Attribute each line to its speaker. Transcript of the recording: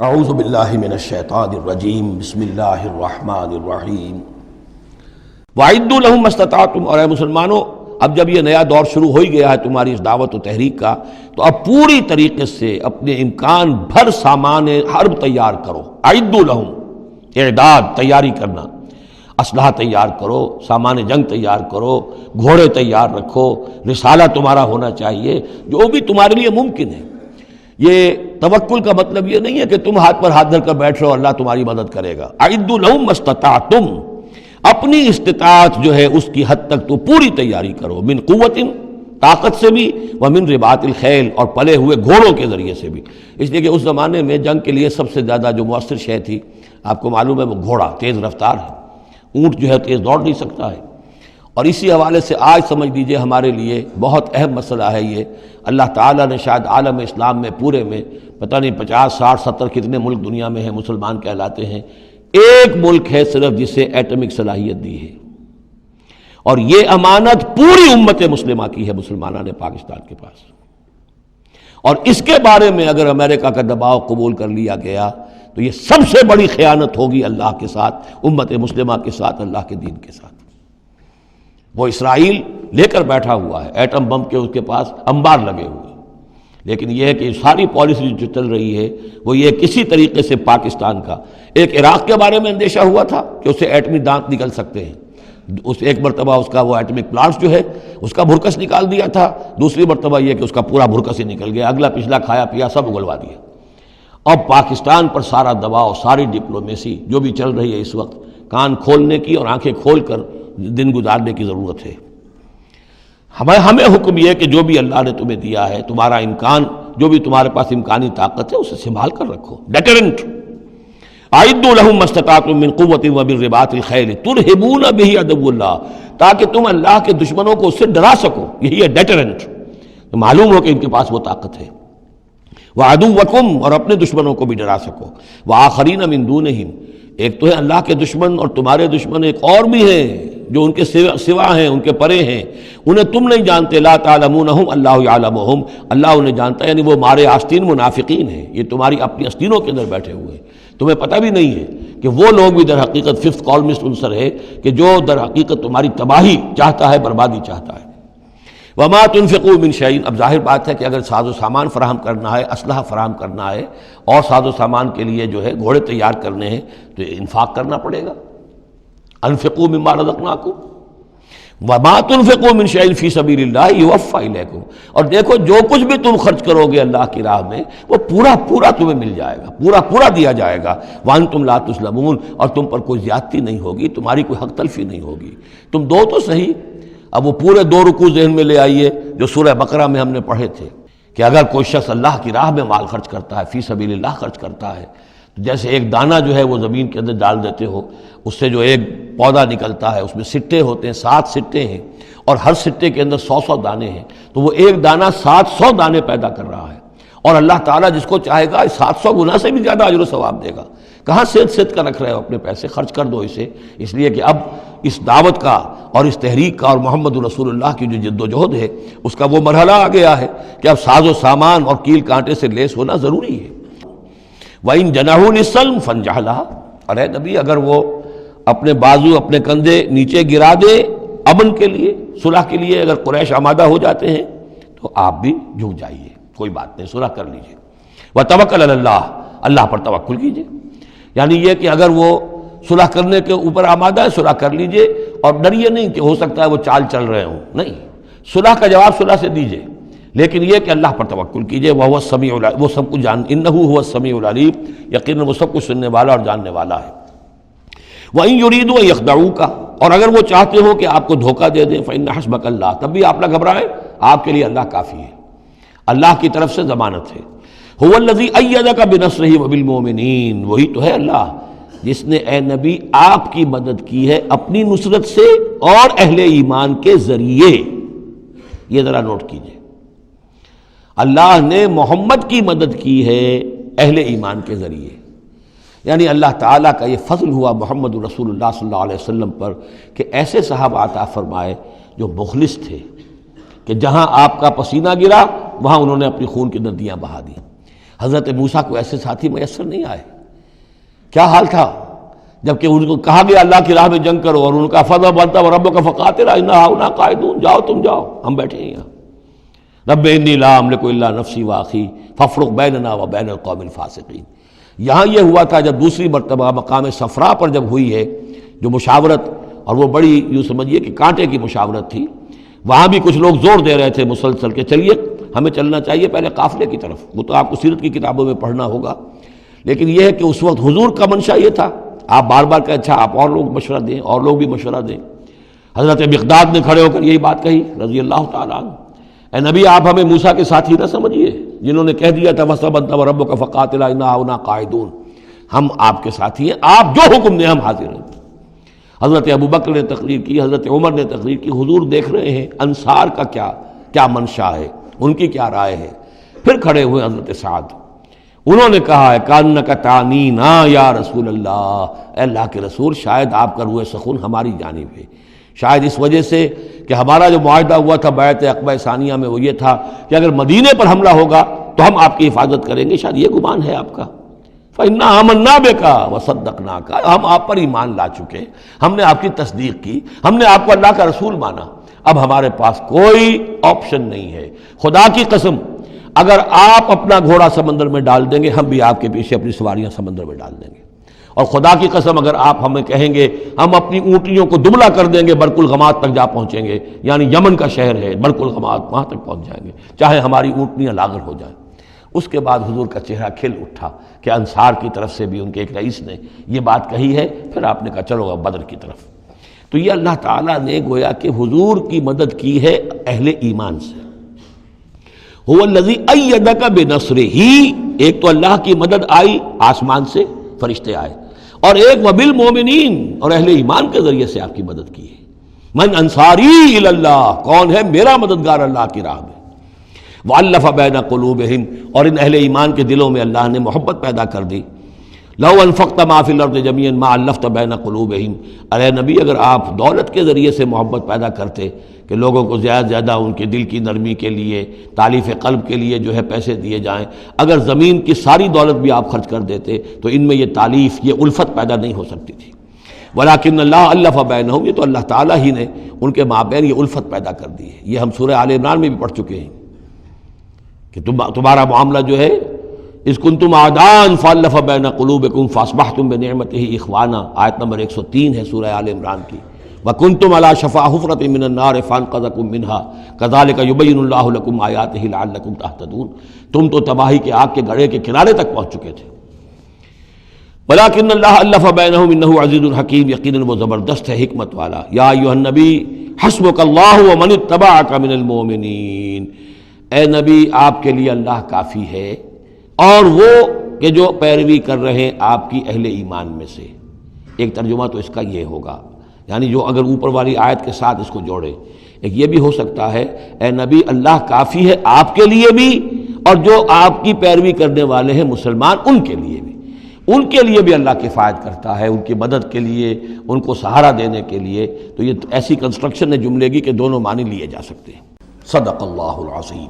Speaker 1: اعوذ باللہ من الشیطان الرجیم بسم اللہ الرحمن الرحیم وَأَعِدُّوا لَهُم مَّا اسْتَطَعْتُمْ۔ اور اے مسلمانوں، اب جب یہ نیا دور شروع ہو ہی گیا ہے تمہاری اس دعوت و تحریک کا، تو اب پوری طریقے سے اپنے امکان بھر سامان حرب تیار کرو۔ اعدوا لہم، اعداد تیاری کرنا، اسلحہ تیار کرو، سامان جنگ تیار کرو، گھوڑے تیار رکھو، رسالہ تمہارا ہونا چاہیے، جو بھی تمہارے لیے ممکن ہے۔ یہ توکل کا مطلب یہ نہیں ہے کہ تم ہاتھ پر ہاتھ دھر کر بیٹھ رہو اللہ تمہاری مدد کرے گا۔ اعدوا لہم ما استطعتم، اپنی استطاعت جو ہے اس کی حد تک تو پوری تیاری کرو، من قوت، طاقت سے بھی، ومن رباط الخیل، اور پلے ہوئے گھوڑوں کے ذریعے سے بھی۔ اس لیے کہ اس زمانے میں جنگ کے لیے سب سے زیادہ جو مؤثر شے تھی، آپ کو معلوم ہے، وہ گھوڑا، تیز رفتار ہے۔ اونٹ جو ہے تیز دوڑ نہیں سکتا ہے۔ اور اسی حوالے سے آج سمجھ لیجئے ہمارے لیے بہت اہم مسئلہ ہے یہ، اللہ تعالیٰ نے شاید عالم اسلام میں پورے میں پتہ نہیں 50 60 70 کتنے ملک دنیا میں ہیں مسلمان کہلاتے ہیں، ایک ملک ہے صرف جسے ایٹمک صلاحیت دی ہے، اور یہ امانت پوری امت مسلمہ کی ہے، مسلمانوں نے پاکستان کے پاس۔ اور اس کے بارے میں اگر امریکہ کا دباؤ قبول کر لیا گیا تو یہ سب سے بڑی خیانت ہوگی اللہ کے ساتھ، امت مسلمہ کے ساتھ، اللہ کے دین کے ساتھ۔ وہ اسرائیل لے کر بیٹھا ہوا ہے ایٹم بم کے، اس کے پاس انبار لگے ہوئے، لیکن یہ ہے کہ ساری پالیسی جو چل رہی ہے وہ یہ کسی طریقے سے پاکستان کا، ایک عراق کے بارے میں اندیشہ ہوا تھا کہ اسے ایٹمی دانت نکل سکتے ہیں، اس ایک مرتبہ اس کا وہ ایٹمک پلانٹ جو ہے اس کا بھرکس نکال دیا تھا، دوسری مرتبہ یہ کہ اس کا پورا بھرکس ہی نکل گیا، اگلا پچھلا کھایا پیا سب اگلوا دیا۔ اب پاکستان پر سارا دباؤ، ساری ڈپلومیسی جو بھی چل رہی ہے اس وقت، کان کھولنے کی اور آنکھیں کھول کر دن گزارنے کی ضرورت ہے۔ ہمیں حکم یہ کہ جو بھی اللہ نے تمہیں دیا ہے، تمہارا امکان، جو بھی تمہارے پاس امکانی طاقت ہے، اسے سنبھال کر رکھو، ڈیٹرنٹ۔ اعدوا لہم ما استطعتم من قوت ومن رباط الخیل ترہبون بہ عدو اللہ، تاکہ تم اللہ کے دشمنوں کو اس سے ڈرا سکو، یہی ہے ڈیٹرنٹ، معلوم ہو کہ ان کے پاس وہ طاقت ہے۔ وعدوکم، اور اپنے دشمنوں کو بھی ڈرا سکو، وآخرین من دونہم، ایک تو ہے اللہ کے دشمن اور تمہارے دشمن ایک اور بھی ہیں جو ان کے سوا ہیں، ان کے پرے ہیں، انہیں تم نہیں جانتے، لا تعلمونہم اللہ یعلمہم، اللہ انہیں جانتا ہے، یعنی وہ مارے آستین منافقین ہیں، یہ تمہاری اپنی آستینوں کے اندر بیٹھے ہوئے ہیں، تمہیں پتہ بھی نہیں ہے کہ وہ لوگ بھی در حقیقت ففتھ کالمسٹ عنصر ہے کہ جو در حقیقت تمہاری تباہی چاہتا ہے، بربادی چاہتا ہے۔ وما تنفقوا من شیء، اب ظاہر بات ہے کہ اگر ساز و سامان فراہم کرنا ہے، اسلحہ فراہم کرنا ہے، اور ساز و سامان کے لیے جو ہے گھوڑے تیار کرنے ہیں، تو انفاق کرنا پڑے گا۔ انفقوا مما رزقناکم وما تنفقوا من شیء فی سبیل اللہ یوفی الیکم، اور دیکھو جو کچھ بھی تم خرچ کرو گے اللہ کی راہ میں، وہ پورا پورا تمہیں مل جائے گا، پورا پورا دیا جائے گا۔ وانتم لا تظلمون، اور تم پر کوئی زیادتی نہیں ہوگی، تمہاری کوئی حق تلفی نہیں ہوگی۔ تم دو تو صحیح، اب وہ پورے 2 رکوع ذہن میں لے آئیے جو سورہ بقرہ میں ہم نے پڑھے تھے، کہ اگر کوئی شخص اللہ کی راہ میں مال خرچ کرتا ہے، فی سبیل اللہ خرچ کرتا ہے، تو جیسے ایک دانہ جو ہے وہ زمین کے اندر ڈال دیتے ہو، اس سے جو ایک پودا نکلتا ہے، اس میں سٹے ہوتے ہیں، 7 سٹے ہیں، اور ہر سٹے کے اندر 100 دانے ہیں، تو وہ ایک دانہ 700 دانے پیدا کر رہا ہے، اور اللہ تعالیٰ جس کو چاہے گا 700 گنا سے بھی زیادہ اجر و ثواب دے گا۔ کہاں سید کر رکھ رہے ہو اپنے پیسے، خرچ کر دو اسے، اس لیے کہ اب اس دعوت کا اور اس تحریک کا اور محمد رسول اللہ کی جو جد و جہد ہے اس کا وہ مرحلہ آ گیا ہے کہ اب ساز و سامان اور کیل کانٹے سے لیس ہونا ضروری ہے۔ وَإِن جَنَحُوا لِلسَّلْمِ فَانْجَحْ لَهَا، اور اے نبی اگر وہ اپنے بازو، اپنے کندھے نیچے گرا دے امن کے لیے، صلح کے لیے، اگر قریش آمادہ ہو جاتے ہیں تو آپ بھی جھک جائیے، کوئی بات نہیں، صلح کر لیجیے۔ وَتَوَكَّلْ عَلَى اللَّهِ، اللہ پر توکل کیجیے، یعنی یہ کہ اگر وہ صلح کرنے کے اوپر آمادہ ہے صلح کر لیجئے، اور ڈریے نہیں کہ ہو سکتا ہے وہ چال چل رہے ہوں، نہیں، صلح کا جواب صلح سے دیجئے، لیکن یہ کہ اللہ پر توکل کیجئے، وہ السمیع العلیم، وہ سب کچھ انہ هو السمیع العلیم، یقیناً وہ سب کچھ سننے والا اور جاننے والا ہے۔ وَإِن يُرِيدُوا أَن يَخْدَعُوكَ، اور اگر وہ چاہتے ہو کہ آپ کو دھوکہ دے دیں، فَإِنَّ حَسْبَكَ اللَّهُ، تب بھی آپ نہ گھبرائیں، آپ کے لیے اللہ کافی ہے، اللہ کی طرف سے ضمانت ہے۔ هُوَ الَّذِي أَيَّدَكَ بِنَصْرِهِ وَبِالْمُؤْمِنِينَ، وہی تو ہے اللہ جس نے اے نبی آپ کی مدد کی ہے اپنی نصرت سے اور اہل ایمان کے ذریعے۔ یہ ذرا نوٹ کیجئے، اللہ نے محمد کی مدد کی ہے اہل ایمان کے ذریعے، یعنی اللہ تعالیٰ کا یہ فضل ہوا محمد رسول اللہ صلی اللہ علیہ وسلم پر کہ ایسے صحابہ عطا فرمائے جو مخلص تھے، کہ جہاں آپ کا پسینہ گرا وہاں انہوں نے اپنی خون کی ندیاں بہا دی۔ حضرت موسیٰ کو ایسے ساتھی میسر نہیں آئے. کیا حال تھا جبکہ ان کو کہا گیا اللہ کی راہ میں جنگ کرو، اور ان کا فضا بنتا ربک فقاتل انا ہاؤنا قاعدون، جاؤ تم جاؤ، ہم بیٹھے ہیں یہاں. رب انی لا املک الا نفسی واخی فافرق بیننا وبین القوم الفاسقین. یہاں یہ ہوا تھا جب دوسری مرتبہ مقام صفرا پر جب ہوئی ہے جو مشاورت، اور وہ بڑی یوں سمجھیے کہ کانٹے کی مشاورت تھی، وہاں بھی کچھ لوگ زور دے رہے تھے مسلسل کہ چلیے ہمیں چلنا چاہیے پہلے قافلے کی طرف. وہ تو آپ کو سیرت کی کتابوں میں پڑھنا ہوگا، لیکن یہ ہے کہ اس وقت حضور کا منشا یہ تھا. آپ بار بار کہ اچھا آپ اور لوگ مشورہ دیں، اور لوگ بھی مشورہ دیں. حضرت مقداد نے کھڑے ہو کر یہی بات کہی رضی اللہ تعالیٰ عنہ، اے نبی آپ ہمیں موسیٰ کے ساتھی نہ سمجھیے جنہوں نے کہہ دیا تھا وَاسْتَبَنْتَ وَرَبُّكَ فَقَاتِلَا إِنَّا هُنَا قَاعِدُونَ. ہم آپ کے ساتھی ہیں، آپ جو حکم دیں ہم حاضر ہیں. حضرت ابوبکر نے تقریر کی، حضرت عمر نے تقریر کی. حضور دیکھ رہے ہیں انصار کا کیا منشا ہے، ان کی کیا رائے ہے. پھر کھڑے ہوئے حضرت سعد، انہوں نے کہا ہے کانک تعنینا یا رسول اللہ، اے اللہ کے رسول شاید آپ کا روح سخن ہماری جانب ہے، شاید اس وجہ سے کہ ہمارا جو معاہدہ ہوا تھا بیعت عقبہ ثانیہ میں وہ یہ تھا کہ اگر مدینے پر حملہ ہوگا تو ہم آپ کی حفاظت کریں گے، شاید یہ گمان ہے آپ کا. فَإِنَّا آمَنَّا بِكَ وَصَدَّقْنَاكَ، ہم آپ پر ایمان لا چکے، ہم نے آپ کی تصدیق کی، ہم نے آپ کو اللہ کا رسول مانا. اب ہمارے پاس کوئی آپشن نہیں ہے. خدا کی قسم اگر آپ اپنا گھوڑا سمندر میں ڈال دیں گے ہم بھی آپ کے پیچھے اپنی سواریاں سمندر میں ڈال دیں گے. اور خدا کی قسم اگر آپ ہمیں کہیں گے ہم اپنی اونٹنیوں کو دبلا کر دیں گے، برق الغمات تک جا پہنچیں گے، یعنی یمن کا شہر ہے برق الغمات، وہاں تک پہنچ جائیں گے چاہے ہماری اونٹنیاں لاغر ہو جائیں. اس کے بعد حضور کا چہرہ کھل اٹھا کہ انصار کی طرف سے بھی ان کے ایک رئیس نے یہ بات کہی ہے. پھر آپ نے کہا چلو اب بدر کی طرف. تو یہ اللہ تعالیٰ نے گویا کہ حضور کی مدد کی ہے اہل ایمان سے. هو الذی ایدک بنصرہ، ایک تو اللہ کی مدد آئی آسمان سے، فرشتے آئے، اور ایک وبالمؤمنین، اور اہل ایمان کے ذریعے سے آپ کی مدد کی ہے. من انصاری الی اللہ، کون ہے میرا مددگار اللہ کی راہ میں. وَأَلَّفَ بَيْنَ قُلُوبِهِمْ، اور ان اہل ایمان کے دلوں میں اللہ نے محبت پیدا کر دی. لَوْ أَنفَقْتَ مَا فِي الْأَرْضِ جَمِيعًا مَا أَلَّفْتَ بَيْنَ قُلُوبِهِمْ، ارے نبی اگر آپ دولت کے ذریعے سے محبت پیدا کرتے کہ لوگوں کو زیادہ زیادہ ان کے دل کی نرمی کے لیے، تالیف قلب کے لیے جو ہے پیسے دیے جائیں، اگر زمین کی ساری دولت بھی آپ خرچ کر دیتے تو ان میں یہ تالیف، یہ الفت پیدا نہیں ہو سکتی تھی. وَلَٰكِنَّ اللَّهَ أَلَّفَ بَيْنَهُمْ، یہ تو اللہ تعالیٰ ہی نے ان کے مابین یہ الفت پیدا کر دی ہے. یہ ہم سورہ آل عمران میں بھی پڑھ چکے ہیں کہ تمہارا معاملہ جو ہے اذ کنتم اعداء فالف بین قلوبکم فاصبحتم بنعمتہ اخوانا، آیت نمبر 103 ہے سورہ آل عمران کی. وکنتم علی شفا حفرۃ من النار فانقذکم منها کذالک یبین اللہ لکم آیاتہ لعلکم تہتدون، تم تو تباہی کے آگ کے گڑھے کے کنارے تک پہنچ چکے تھے. ولکن اللہ الف بینہم انہ عزیز حکیم، یقیناً وہ زبردست ہے حکمت والا. یا ایھا النبی حسبک اللہ ومن اتبعک من المؤمنین، اے نبی آپ کے لیے اللہ کافی ہے اور وہ کہ جو پیروی کر رہے ہیں آپ کی اہل ایمان میں سے. ایک ترجمہ تو اس کا یہ ہوگا، یعنی جو اگر اوپر والی آیت کے ساتھ اس کو جوڑے، ایک یہ بھی ہو سکتا ہے اے نبی اللہ کافی ہے آپ کے لیے بھی، اور جو آپ کی پیروی کرنے والے ہیں مسلمان ان کے لیے بھی. ان کے لیے بھی اللہ کفایت کرتا ہے، ان کی مدد کے لیے، ان کو سہارا دینے کے لیے. تو یہ ایسی کنسٹرکشن ہے جملے کی کہ دونوں معنی لیے جا سکتے ہیں. صدق اللہ العظیم.